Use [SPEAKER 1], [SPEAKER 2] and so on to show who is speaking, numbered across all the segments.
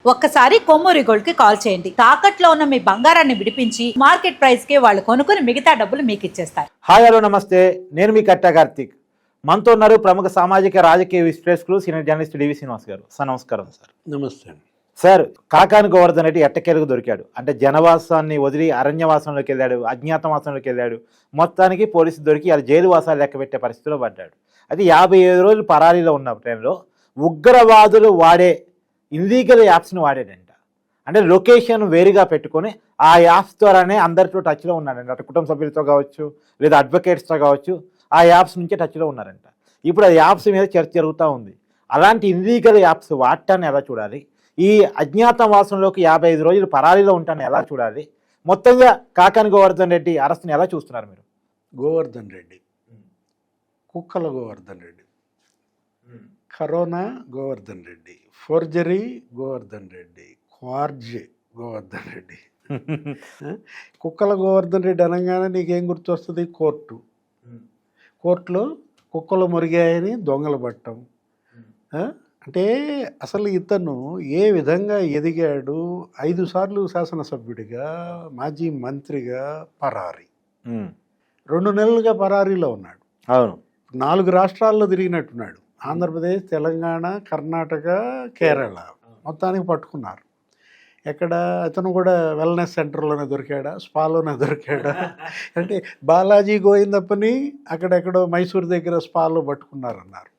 [SPEAKER 1] ఒక్కసారి కొమ్మూరి గోల్డ్ కి కాల్ చేయండి. తాకట్లో ఉన్న మీ బంగారాన్ని విడిపించి మార్కెట్ ప్రైస్ కి వాళ్ళు కొనుక్కుని మిగతా డబ్బులు మీకు ఇచ్చేస్తారు.
[SPEAKER 2] హాయ్ హలో నమస్తే, నేను మీ కట్టా కార్తీక్. మనతో ఉన్నారు ప్రముఖ సామాజిక రాజకీయ విశ్లేషకులు సీనియర్ జర్నలిస్ట్ డివి శ్రీనివాస్ గారు. సార్ నమస్కారం. సార్
[SPEAKER 3] నమస్తే.
[SPEAKER 2] సార్, కాకాని గోవర్ధన్ రెడ్డి ఎట్టకేలకు దొరికాడు. అంటే జనవాసాన్ని వదిలి అరణ్యవాసంలోకి వెళ్ళాడు, అజ్ఞాతవాసంలోకి వెళ్ళాడు. మొత్తానికి పోలీసు దొరికి అది జైలు వాసాలు లెక్క పెట్టే పరిస్థితిలో పడ్డాడు. అది 57 రోజులు పరారీలో ఉన్న టైంలో ఉగ్రవాదులు వాడే ఇల్లీగల్ యాప్స్ని వాడాడంట. అంటే లొకేషన్ వేరుగా పెట్టుకొని ఆ యాప్స్ ద్వారానే అందరితో టచ్లో ఉన్నాడంట. అటు కుటుంబ సభ్యులతో కావచ్చు, లేదా అడ్వకేట్స్తో కావచ్చు, ఆ యాప్స్ నుంచే టచ్లో ఉన్నారంట. ఇప్పుడు ఆ యాప్స్ మీద చర్చ జరుగుతూ ఉంది. అలాంటి ఇల్లీగల్ యాప్స్ వాడటాన్ని ఎలా చూడాలి, ఈ అజ్ఞాతవాసంలోకి 55 రోజులు పరారీలో ఉంటాన్ని ఎలా చూడాలి, మొత్తంగా కాకాని గోవర్ధన్ రెడ్డి అరెస్ట్ని ఎలా చూస్తున్నారు మీరు?
[SPEAKER 3] గోవర్ధన్ రెడ్డి, కుక్కల గోవర్ధన్ రెడ్డి, కరోనా గోవర్ధన్ రెడ్డి, ఫోర్జరీ గోవర్ధన్ రెడ్డి, క్వార్జే గోవర్ధన్ రెడ్డి. కుక్కల గోవర్ధన్ రెడ్డి అనగానే నీకేం గుర్తొస్తుంది? కోర్టులో కుక్కలు మురిగాయని దొంగలు పట్టం. అంటే అసలు ఇతను ఏ విధంగా ఎదిగాడు? 5 సార్లు శాసనసభ్యుడిగా, మాజీ మంత్రిగా పరారీ, 2 నెలలుగా పరారీలో ఉన్నాడు.
[SPEAKER 2] అవును,
[SPEAKER 3] 4 రాష్ట్రాల్లో తిరిగినట్టున్నాడు. ఆంధ్రప్రదేశ్, తెలంగాణ, కర్ణాటక, కేరళ మొత్తానికి పట్టుకున్నారు. ఎక్కడ అతను కూడా వెల్నెస్ సెంటర్లోనే దొరికాడా, స్పాలోనే దొరికాడా? అంటే బాలాజీ గోవిందప్పని అక్కడెక్కడో మైసూర్ దగ్గర స్పాలో పట్టుకున్నారన్నారు.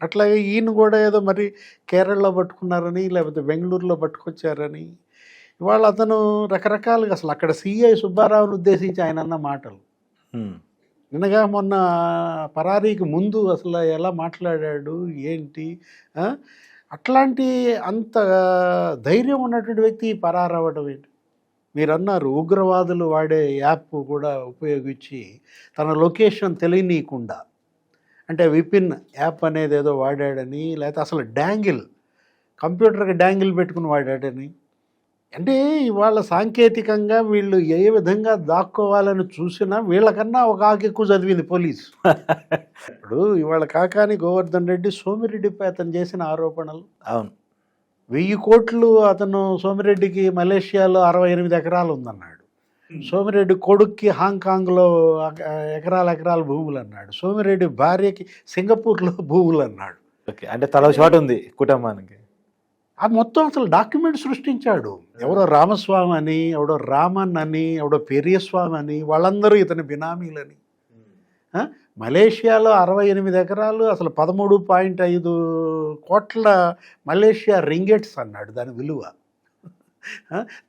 [SPEAKER 3] అట్లాగే ఈయన కూడా ఏదో మరి కేరళలో పట్టుకున్నారని, లేకపోతే బెంగళూరులో పట్టుకొచ్చారని. ఇవాళ అతను రకరకాలుగా అసలు అక్కడ సిఐ సుబ్బారావుని ఉద్దేశించి ఆయన అన్న మాటలు నిన్నగా మొన్న పరారీకి ముందు అసలు ఎలా మాట్లాడాడు ఏంటి? అట్లాంటి అంత ధైర్యం ఉన్నటువంటి వ్యక్తి పరారవ్వడం ఏంటి? మీరు అన్నారు ఉగ్రవాదులు వాడే యాప్ కూడా ఉపయోగించి తన లొకేషన్ తెలియనీయకుండా, అంటే విపిన్ యాప్ అనేది ఏదో వాడాడని, లేకపోతే అసలు డ్యాంగిల్, కంప్యూటర్కి డ్యాంగిల్ పెట్టుకుని వాడాడని. అంటే ఇవాళ సాంకేతికంగా వీళ్ళు ఏ విధంగా దాక్కోవాలని చూసినా వీళ్ళకన్నా ఒక ఆకు ఎక్కువ చదివింది పోలీసు. ఇప్పుడు ఇవాళ కాకాని గోవర్ధన్ రెడ్డి సోమిరెడ్డిపై అతను చేసిన ఆరోపణలు.
[SPEAKER 2] అవును,
[SPEAKER 3] 1000 కోట్లు అతను సోమిరెడ్డికి మలేషియాలో 68 ఎకరాలు ఉందన్నాడు. సోమిరెడ్డి కొడుక్కి హాంకాంగ్లో ఎకరాల భూములు అన్నాడు. సోమిరెడ్డి భార్యకి సింగపూర్లో భూములు అన్నాడు.
[SPEAKER 2] ఓకే, అంటే తల చోటు ఉంది కుటుంబానికి.
[SPEAKER 3] ఆ మొత్తం అసలు డాక్యుమెంట్ సృష్టించాడు. ఎవడో రామస్వామి అని, ఎవడో రామన్ అని, ఎవడో పెరియస్వామి అని, వాళ్ళందరూ ఇతని బినామీలని. మలేషియాలో 68 ఎకరాలు, అసలు 13.5 కోట్ల మలేషియా రింగెట్స్ అన్నాడు దాని విలువ.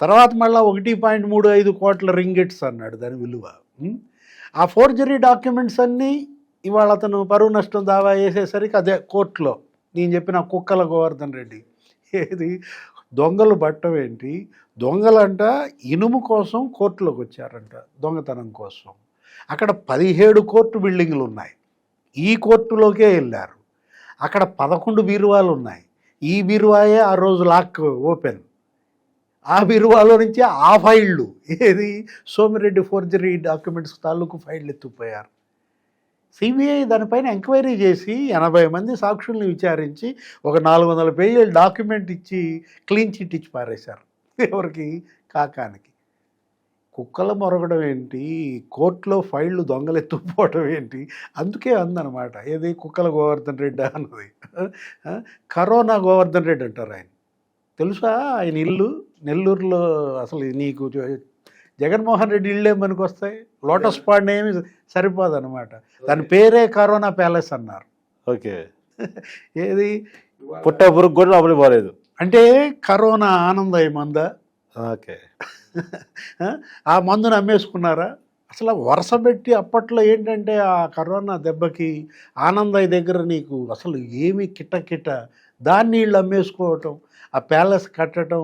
[SPEAKER 3] తర్వాత మళ్ళీ 1.35 కోట్ల రింగెట్స్ అన్నాడు దాని విలువ. ఆ ఫోర్జరీ డాక్యుమెంట్స్ అన్నీ ఇవాళ అతను పరువు నష్టం దావా వేసేసరికి అదే కోర్టులో నేను చెప్పిన కుక్కల గోవర్ధన్ రెడ్డి. ఏది దొంగలు పట్టం ఏంటి? దొంగలంట ఇనుము కోసం కోర్టులోకి వచ్చారంట, దొంగతనం కోసం. అక్కడ 17 కోర్టు బిల్డింగ్లు ఉన్నాయి. ఈ కోర్టులోకే వెళ్ళారు. అక్కడ 11 బీరువాలు ఉన్నాయి. ఈ బీరువాయే ఆ రోజు లాక్ ఓపెన్. ఆ బీరువాలో నుంచి ఆ ఫైళ్ళు, ఏది సోమిరెడ్డి ఫోర్జరీ డాక్యుమెంట్స్ తాలూకు ఫైళ్ళు ఎత్తుకుపోయారు. సిబిఐ దానిపైన ఎంక్వైరీ చేసి 80 మంది సాక్షుల్ని విచారించి ఒక 400 పేజీల డాక్యుమెంట్ ఇచ్చి క్లీన్ చిట్ ఇచ్చి పారేశారు. ఎవరికి? కాకానికి. కుక్కల మొరగడం ఏంటి, కోర్టులో ఫైళ్ళు దొంగలు ఎత్తుకుపోవడం ఏంటి? అందుకే అందనమాట ఏది కుక్కల గోవర్ధన్ రెడ్డి అన్నది. కరోనా గోవర్ధన్ రెడ్డి అంటారు ఆయన. తెలుసా ఆయన ఇల్లు నెల్లూరులో? అసలు నీకు జగన్మోహన్ రెడ్డి ఇళ్ళు ఏమనికి వస్తాయి? లోటస్ పాండ్ ఏమి సరిపోదన్నమాట. దాని పేరే కరోనా ప్యాలెస్ అన్నారు.
[SPEAKER 2] ఓకే,
[SPEAKER 3] ఏది
[SPEAKER 2] పుట్ట పురుగు కూడా లోపలికి పోలేదు
[SPEAKER 3] అంటే కరోనా ఆనందయ్య మంద.
[SPEAKER 2] ఓకే,
[SPEAKER 3] ఆ మందును అమ్మేసుకున్నారా? అసలు వరుస పెట్టి అప్పట్లో ఏంటంటే ఆ కరోనా దెబ్బకి ఆనందయ్య దగ్గర నీకు అసలు ఏమి కిట్ట దాన్ని వీళ్ళు అమ్మేసుకోవటం, ఆ ప్యాలెస్ కట్టడం,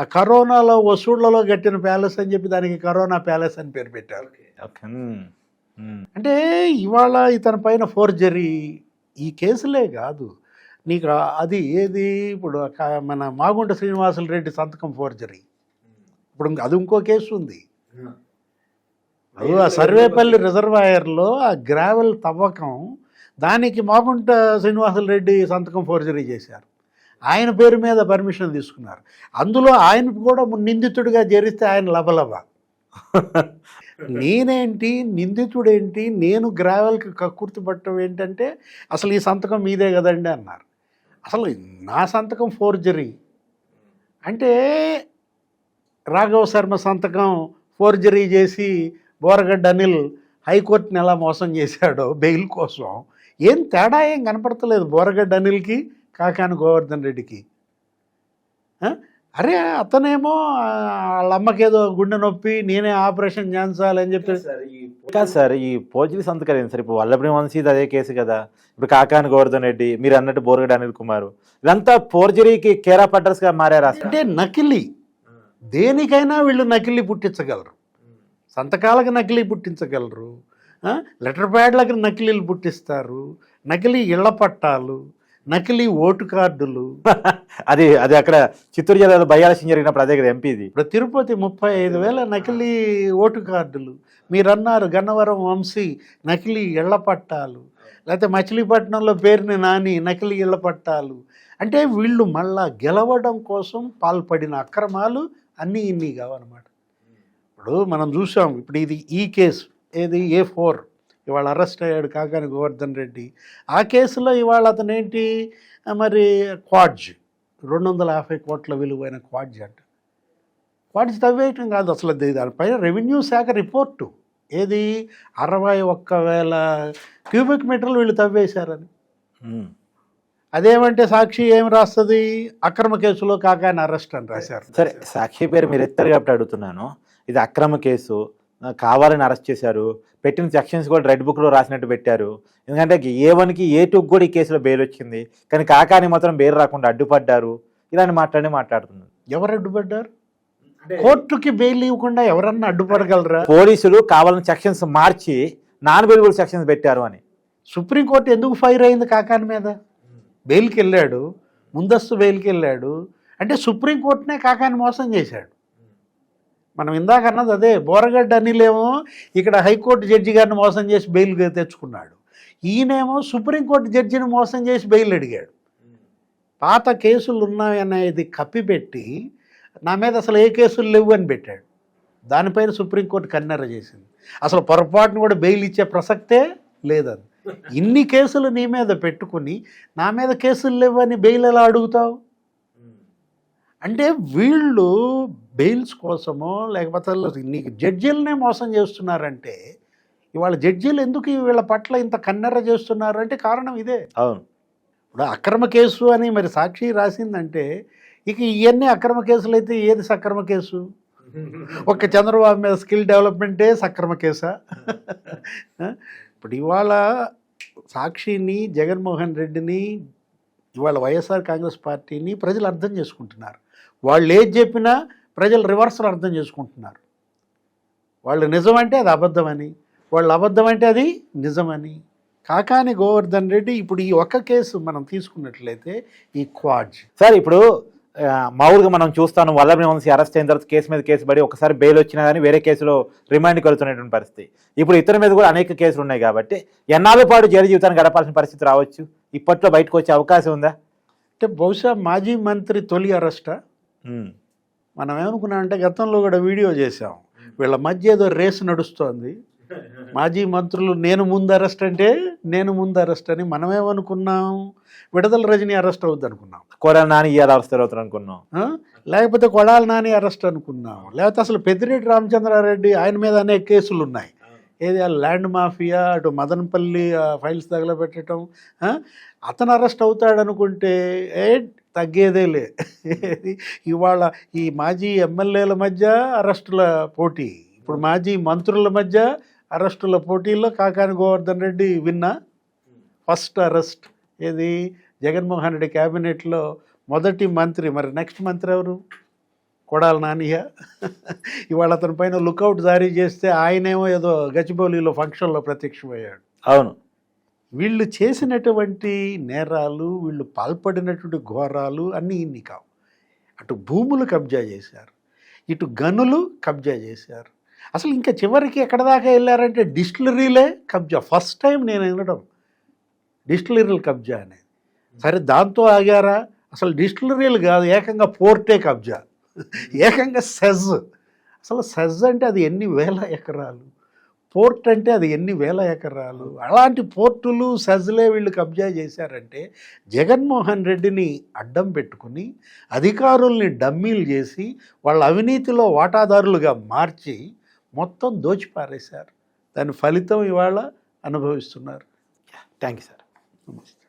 [SPEAKER 3] ఆ కరోనాలో వసూళ్లలో కట్టిన ప్యాలెస్ అని చెప్పి దానికి కరోనా ప్యాలెస్ అని పేరు పెట్టారు. అంటే ఇవాళ ఇతని పైన ఫోర్జరీ ఈ కేసులే కాదు నీకు, అది ఏది ఇప్పుడు మన మాగుంట శ్రీనివాసులు రెడ్డి సంతకం ఫోర్జరీ. ఇప్పుడు అది ఇంకో కేసు ఉంది. ఆ సర్వేపల్లి రిజర్వాయర్లో ఆ గ్రావెల్ తవ్వకం, దానికి మాగుంట శ్రీనివాసులు రెడ్డి సంతకం ఫోర్జరీ చేశారు. ఆయన పేరు మీద పర్మిషన్ తీసుకున్నారు. అందులో ఆయన కూడా నిందితుడిగా చేరిస్తే ఆయన లబలబ. నేనేంటి నిందితుడేంటి, నేను గ్రావెల్కి కక్కుర్తి పట్టడం ఏంటంటే అసలు ఈ సంతకం మీదే కదండి అన్నారు. అసలు నా సంతకం ఫోర్జరీ అంటే రాఘవ శర్మ సంతకం ఫోర్జరీ చేసి బోరగడ్డ అనిల్ హైకోర్టుని ఎలా మోసం చేశాడో బెయిల్ కోసం ఏం తేడా ఏం కనపడతలేదు బోరగడ్డ అనిల్కి కాకాని గోవర్ధన్ రెడ్డికి. అరే అతనేమో వాళ్ళ అమ్మకేదో గుండె నొప్పి నేనే ఆపరేషన్ చేయించాలని చెప్పి.
[SPEAKER 2] కాదు సార్, ఈ పోర్జరీ సంతకాలు ఏంటి సార్? ఇప్పుడు వల్లభ్రి వంశీది అదే కేసు కదా, ఇప్పుడు కాకాని గోవర్ధన్ రెడ్డి, మీరు అన్నట్టు బోరగడ్డ అనిల్ కుమార్, ఇదంతా ఫోర్జరీకి కేర్ ఆఫ్ అడ్రస్ గా మారారు.
[SPEAKER 3] అంటే నకిలీ దేనికైనా వీళ్ళు నకిలీ పుట్టించగలరు, సంతకాలకు నకిలీ పుట్టించగలరు, లెటర్ ప్యాడ్లకు నకిలీలు పుట్టిస్తారు, నకిలీ ఇళ్ల పట్టాలు, నకిలీ ఓటు కార్డులు.
[SPEAKER 2] అది అది అక్కడ చిత్తూరు జిల్లాలో బయ్యాలక్ష్మి జరిగినప్పుడు అదే కదా ఎంపీది.
[SPEAKER 3] ఇప్పుడు తిరుపతి 35,000 నకిలీ ఓటు కార్డులు, మీరన్నారు గన్నవరం వంశీ నకిలీ ఇళ్ల పట్టాలు, లేకపోతే మచిలీపట్నంలో పేరుని నాని నకిలీ ఇళ్ల పట్టాలు. అంటే వీళ్ళు మళ్ళా గెలవడం కోసం పాల్పడిన అక్రమాలు అన్నీ ఇన్ని కావన్నమాట. ఇప్పుడు మనం చూసాం, ఇప్పుడు ఇది ఈ కేసు ఏది A4 ఇవాళ అరెస్ట్ అయ్యాడు కాకాని గోవర్ధన్ రెడ్డి. ఆ కేసులో ఇవాళ అతను ఏంటి మరి క్వాడ్జ్ 250 కోట్ల విలువైన క్వాడ్జ్ అంట. క్వాడ్జ్ తవ్వేయటం కాదు అసలు, దానిపైన రెవెన్యూ శాఖ రిపోర్టు ఏది 61,000 క్యూబిక్ మీటర్లు వీళ్ళు తవ్వేశారని. అదేమంటే సాక్షి ఏం రాస్తుంది, అక్రమ కేసులో కాకాని అరెస్ట్ అని రాశారు.
[SPEAKER 2] సరే, సాక్షి పేరు మీరు ఎత్తారు కాబట్టి అడుగుతున్నాను. ఇది అక్రమ కేసు, కావాలని అరెస్ట్ చేశారు, పెట్టిన సెక్షన్స్ కూడా రెడ్ బుక్లో రాసినట్టు పెట్టారు. ఎందుకంటే A1కి A2కి కూడా ఈ కేసులో బెయిల్ వచ్చింది, కానీ కాకాని మాత్రం బెయిల్ రాకుండా అడ్డుపడ్డారు. ఇలాంటి మాట్లాడుతున్నారు.
[SPEAKER 3] ఎవరు అడ్డుపడ్డారు? కోర్టుకి బెయిల్ ఇవ్వకుండా ఎవరన్నా అడ్డుపడగలరా?
[SPEAKER 2] పోలీసులు కావాలని సెక్షన్స్ మార్చి నాన్ బెయిలబుల్ సెక్షన్స్ పెట్టారు అని.
[SPEAKER 3] సుప్రీంకోర్టు ఎందుకు ఫైర్ అయింది కాకాని మీద? బెయిల్కి వెళ్ళాడు, ముందస్తు బెయిల్కి వెళ్ళాడు, అంటే సుప్రీంకోర్టునే కాకాని మోసం చేశాడు. మనం ఇందాక అన్నది అదే, బోరగడ్డ అనిలేమో ఇక్కడ హైకోర్టు జడ్జి గారిని మోసం చేసి బెయిల్ తెచ్చుకున్నాడు, ఈయనేమో సుప్రీంకోర్టు జడ్జిని మోసం చేసి బెయిల్ అడిగాడు. పాత కేసులు ఉన్నాయనేది కప్పిపెట్టి నా మీద అసలు ఏ కేసులు లేవు అని పెట్టాడు. దానిపైన సుప్రీంకోర్టు కన్నెర్ర చేసింది. అసలు పొరపాటును కూడా బెయిల్ ఇచ్చే ప్రసక్తే లేదని. ఇన్ని కేసులు నీ మీద పెట్టుకుని నా మీద కేసులు లేవని బెయిల్ ఎలా అడుగుతావు? అంటే వీళ్ళు బెయిల్స్ కోసమో లేకపోతే నీకు జడ్జీలనే మోసం చేస్తున్నారంటే, ఇవాళ జడ్జీలు ఎందుకు వీళ్ళ పట్ల ఇంత కన్నెర్ర చేస్తున్నారు అంటే కారణం ఇదే.
[SPEAKER 2] అవును,
[SPEAKER 3] ఇప్పుడు అక్రమ కేసు అని మరి సాక్షి రాసిందంటే ఇక ఇవన్నీ అక్రమ కేసులు అయితే ఏది సక్రమ కేసు? ఒక్క చంద్రబాబు మీద స్కిల్ డెవలప్మెంటే సక్రమ కేసా? ఇప్పుడు ఇవాళ సాక్షిని, జగన్మోహన్ రెడ్డిని, ఇవాళ వైఎస్ఆర్ కాంగ్రెస్ పార్టీని ప్రజలు అర్థం చేసుకుంటున్నారు. వాళ్ళు ఏది చెప్పినా ప్రజలు రివర్సల్ అర్థం చేసుకుంటున్నారు. వాళ్ళు నిజమంటే అది అబద్ధమని, వాళ్ళు అబద్ధం అంటే అది నిజమని. కాకాని గోవర్ధన్ రెడ్డి ఇప్పుడు ఈ ఒక్క కేసు మనం తీసుకున్నట్లయితే ఈ క్వాడ్జ్
[SPEAKER 2] సార్, ఇప్పుడు మామూలుగా మనం చూస్తాను, వల్లభ్రి వంశీ అరెస్ట్ అయిన తర్వాత కేసు మీద కేసు పడి ఒకసారి బెయిల్ వచ్చినా కానీ వేరే కేసులో రిమాండ్కి వెళ్తున్నటువంటి పరిస్థితి. ఇప్పుడు ఇతని మీద కూడా అనేక కేసులు ఉన్నాయి కాబట్టి ఎన్నాళ్ళ పాటు జైలు జీవితాన్ని గడపాల్సిన పరిస్థితి రావచ్చు. ఇప్పట్లో బయటకు వచ్చే అవకాశం ఉందా?
[SPEAKER 3] అంటే బహుశా మాజీ మంత్రి తొలి అరెస్టా? మనం ఏమనుకున్నామంటే గతంలో కూడా వీడియో చేసాం, వీళ్ళ మధ్య ఏదో రేసు నడుస్తోంది, మాజీ మంత్రులు నేను ముందు అరెస్ట్ అంటే నేను ముందు అరెస్ట్ అని. మనమేమనుకున్నాం, విడుదల రజనీ అరెస్ట్ అవుద్ది అనుకున్నాం,
[SPEAKER 2] కొడాలి నాని ఇవాళ అరెస్ట్ అవుతారు అనుకున్నాం,
[SPEAKER 3] లేకపోతే కొడాలి నాని అరెస్ట్ అనుకున్నాం, లేకపోతే అసలు పెద్దిరెడ్డి రామచంద్రారెడ్డి ఆయన మీద అనేక కేసులు ఉన్నాయి. ఏది ఆ ల్యాండ్ మాఫియా, అటు మదనపల్లి ఫైల్స్ తగలబెట్టడం, అతను అరెస్ట్ అవుతాడనుకుంటే తగ్గేదేలే. ఇవాళ ఈ మాజీ ఎమ్మెల్యేల మధ్య అరెస్టుల పోటీ, ఇప్పుడు మాజీ మంత్రుల మధ్య అరెస్టుల పోటీల్లో కాకాని గోవర్ధన్ రెడ్డి విన్నా ఫస్ట్ అరెస్ట్. ఏది జగన్మోహన్ రెడ్డి క్యాబినెట్లో మొదటి మంత్రి. మరి నెక్స్ట్ మంత్రి ఎవరు? కొడాలి నానియా. ఇవాళ అతని పైన లుకౌట్ జారీ చేస్తే ఆయనేమో ఏదో గచ్చిబౌలిలో ఫంక్షన్లో ప్రత్యక్షమయ్యాడు.
[SPEAKER 2] అవును,
[SPEAKER 3] వీళ్ళు చేసినటువంటి నేరాలు, వీళ్ళు పాల్పడినటువంటి ఘోరాలు అన్నీ ఇన్ని కావు. అటు భూములు కబ్జా చేశారు, ఇటు గనులు కబ్జా చేశారు. అసలు ఇంకా చివరికి ఎక్కడ దాకా వెళ్ళారంటే డిస్టిలరీలే కబ్జా. ఫస్ట్ టైం నేను వినడం డిస్టిలరీలు కబ్జా అనేది. సరే దాంతో ఆగారా? అసలు డిస్టిలరీలు కాదు, ఏకంగా పోర్టే కబ్జా, ఏకంగా సెజ్. అసలు సెజ్ అంటే అది ఎన్ని వేల ఎకరాలు, పోర్ట్ అంటే అది ఎన్ని వేల ఎకరాలు. అలాంటి పోర్టులు సెజ్లే వీళ్ళు కబ్జా చేశారంటే జగన్మోహన్ రెడ్డిని అడ్డం పెట్టుకుని అధికారుల్ని డమ్మీలు చేసి వాళ్ళ అవినీతిలో వాటాదారులుగా మార్చి మొత్తం దోచిపారేశారు. దాని ఫలితం ఇవాళ అనుభవిస్తున్నారు.
[SPEAKER 2] Thank you sir.
[SPEAKER 3] నమస్తే.